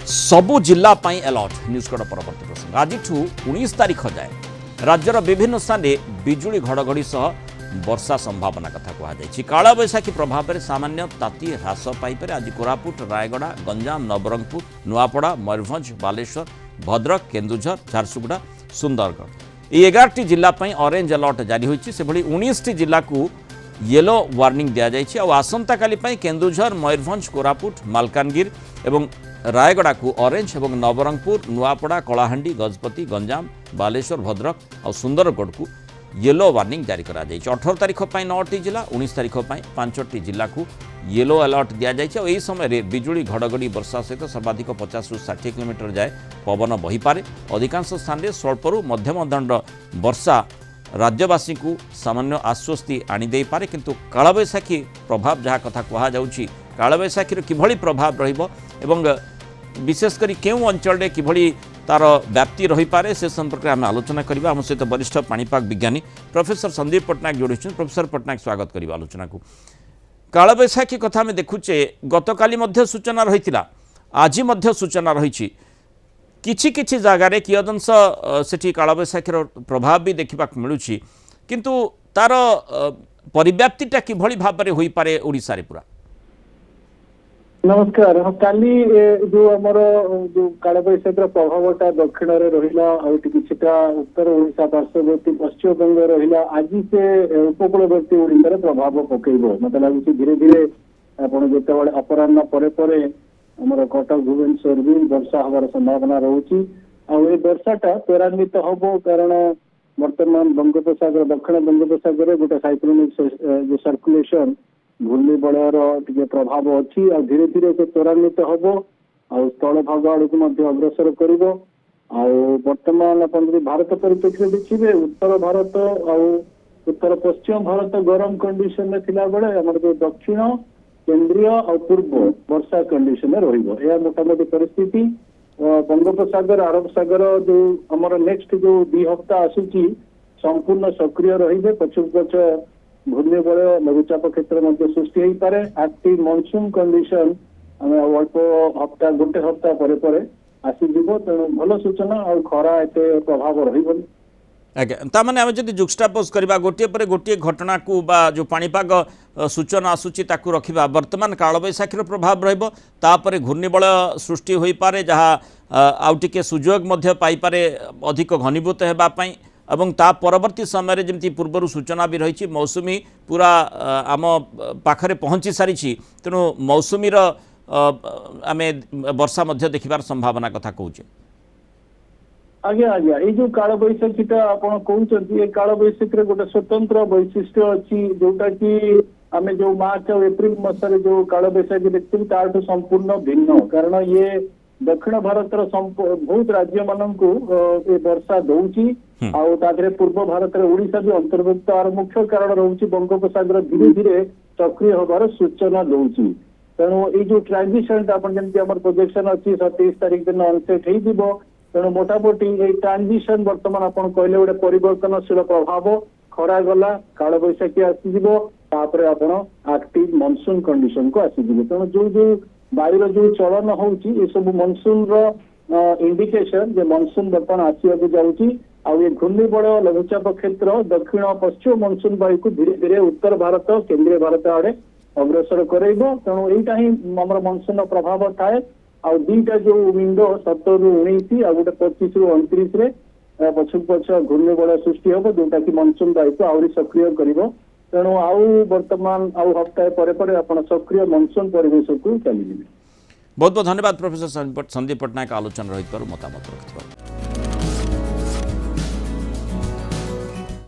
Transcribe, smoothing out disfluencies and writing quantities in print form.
सबु जिला अलर्ट न्यूजकड़ परवर्त प्रसंग आज 19 तारीख जाए राज्यर विभिन्न स्थान में बिजुली घड़घड़ी सह वर्षा संभावना कथा कहुई। काल बैशाखी प्रभाव में सामान्य ताती ह्रास पाइपर आज कोरापुट रायगड़ा गंजाम नवरंगपुर नुआपड़ा मयूरभंज बालेश्वर भद्रक केन्दुझर झारसुगुड़ा सुंदरगढ़ ये 11 जिला ऑरेंज अलर्ट जारी होती। 19 जिला को येलो वार्निंग दि जाइए। आसंता काली केन्दुझर मयूरभंज कोरापुट मालकानगिरी एवं रायगड़ा को ऑरेंज और नवरंगपुर नुआपड़ा कलाहांडी गजपति गंजाम बालेश्वर भद्रक और सुंदरगढ़ को येलो वार्निंग जारी करा जाइए। 18 तारीख 9टी जिला 19 तारीख 5टी जिला को येलो अलर्ट दि जाइए। यही समय बिजुली घड़घड़ी वर्षा सहित सर्वाधिक 50 ରୁ 60 किलोमीटर जाए पवन बहीपे। अधिकांश स्थान में स्वल्परू मध्यम दंड वर्षा राज्यवासी को सामान्य आश्वस्ति आनीदे पारे। किंतु कालबैशाखी प्रभाव जहाँ कथा कहुच्छी कालबैशाखी किभली प्रभाव रहिबो एवं विशेषकर केउं अंचल किभली तार व्याप्ति रही पारे से संपर्क में आम आलोचना करबा। हम सहित वरिष्ठ पाणीपाग विज्ञानी प्रोफेसर संदीप पट्टनायक जोड़ी। प्रोफेसर पट्टनायक स्वागत करबा आलोचना को। कालबैशाखी कथा में देखुचे गतकाली मध्य सूचना रहितिला आज मध्य सूचना रही किछि किछि जगार कियदंश सेठी कालबैशाखीर प्रभाव भी देखा मिलूँ किंतु तार परिव्याप्तिटा किभली भाव में होई पारे ओडिसा रे पूरा। नमस्कार। काली जो आमर जो कालबैशाखीर प्रभावटा दक्षिण रे रहिला आ किछिटा उत्तर ओडिशा पार्श्ववर्ती पश्चिम बंग रहिला आज से उपकूलवर्ती ओडिसा रे प्रभाव पकेइबो। मतलब लाଗୁଛି धीरे धीरे आपण जेतेबेले अपराह्न परे परे आमर कटक भुवनेश्वर भी वर्षा हमार संभावना रहुची। आ ए वर्षाटा त्वरान्वित हबो कारण वर्तमान बंगोपसागर दक्षिण बंगोपसागर गोटे साइक्लोनिक जो सर्कुलेशन घूर्णी बलयर टे प्रभाव अच्छी आ धीरे धीरे से त्वरान्वित हम आ स्थल भाग आड़ को अग्रसर कर। वर्तमान आप भारत परिप्रेक्षी देखिए उत्तर भारत आ उत्तर पश्चिम भारत गरम कंडीशन में थिला बेले हमर जो दक्षिण केंद्रीय और पूर्व वर्षा कंडीशन में रहा मोटामोटी परिस्थिति। बंगोपसागर अरब सागर जो हमर नेक्स्ट जो 2 हफ्ता आसूची संपूर्ण सक्रिय रही पछुक पछ घूर्णिबलय लघुचाप क्षेत्र में सृष्टि हो पारे। एक्टिव मॉनसून कंडीशन आम अल्प हफ्ता गोटे हफ्ता पर आसीज तेणु भल सूचना और खरा एत प्रभाव रही। आज्ञा माने आम जब जुक्स्टापोज करवा गोटे पर गोटे घटना को बा जो पाणीपाग सूचना आसूची ताकू रखा वर्तमान कालबैशाखीर प्रभाव रही घूर्णिबलय सृष्टि हो पारे जहाँ आउ टिके सुजोग मध्य पाइपारे अधिक घनीभूत होगापाई एवं ता परवर्ती समय जमी पूर्वर सूचना भी रही मौसुमी पूरा आम पाखरे पहुँची सारी तेणु मौसुमीर आम वर्षा मध्य देखिबार संभावना कथा कहूचे। आज्ञा आज्ञा ये जो कालबैशाखीटा आपण कहते कालबैशाखी गोटे स्वतंत्र वैशिष्ट्य अच्छी जोटा कि आम जो मार्च और एप्रिल मसरे जो कालबैशाखी देखते ताठू संपूर्ण भिन्न कारण ये दक्षिण भारत बहुत राज्य मानक वर्षा दौची आगे पूर्व भारत ओडिशा भी अंतर्भुक्त आर मुख्य कारण रोचे बंगोपसागर धीरे धीरे सक्रिय होबार सूचना दौची। तेणु ये जो ट्रांजिशन जमी प्रोजेक्शन अच्छी 27 तारीख दिन अनसेट हो तेणु मोटामोटी ये ट्रांजिशन वर्तमान आप कहले गोटे परिवर्तनशील प्रभाव खरा गला कालबैशाखी आसीज तापर आपण एक्टिव मॉनसून कंडीशन को आसीज। तेणु जो जो वायुर जो चलन होउची ये सब मॉनसून रो इंडिकेशन जे मॉनसून वर्तमान आसीबाकू जाउची आ ये घूर्णिबलय लघुचाप क्षेत्र दक्षिण पश्चिम मॉनसून वायु को धीरे धीरे उत्तर भारत केंद्रीय भारत आड़े अग्रसर करेइबो। तेणु एटा ही हमर मॉनसून प्रभाव थाए आ दुईटा जो विंडो 17 ରୁ 19 आ गोटे 25 ରୁ 29 रे पछुक पछ घूर्णिबलय सृष्टि हम जोटा कि मॉनसून वायु को आहरी सक्रिय करिवो। तेणु आउ वर्तमान आउ हफ्ताए परे परे आपण सक्रिय मॉनसून परिवेश को चली। बहुत बहुत धन्यवाद प्रोफेसर संदीप पट्टनायक आलोचना रही मतामत रखिथिबार।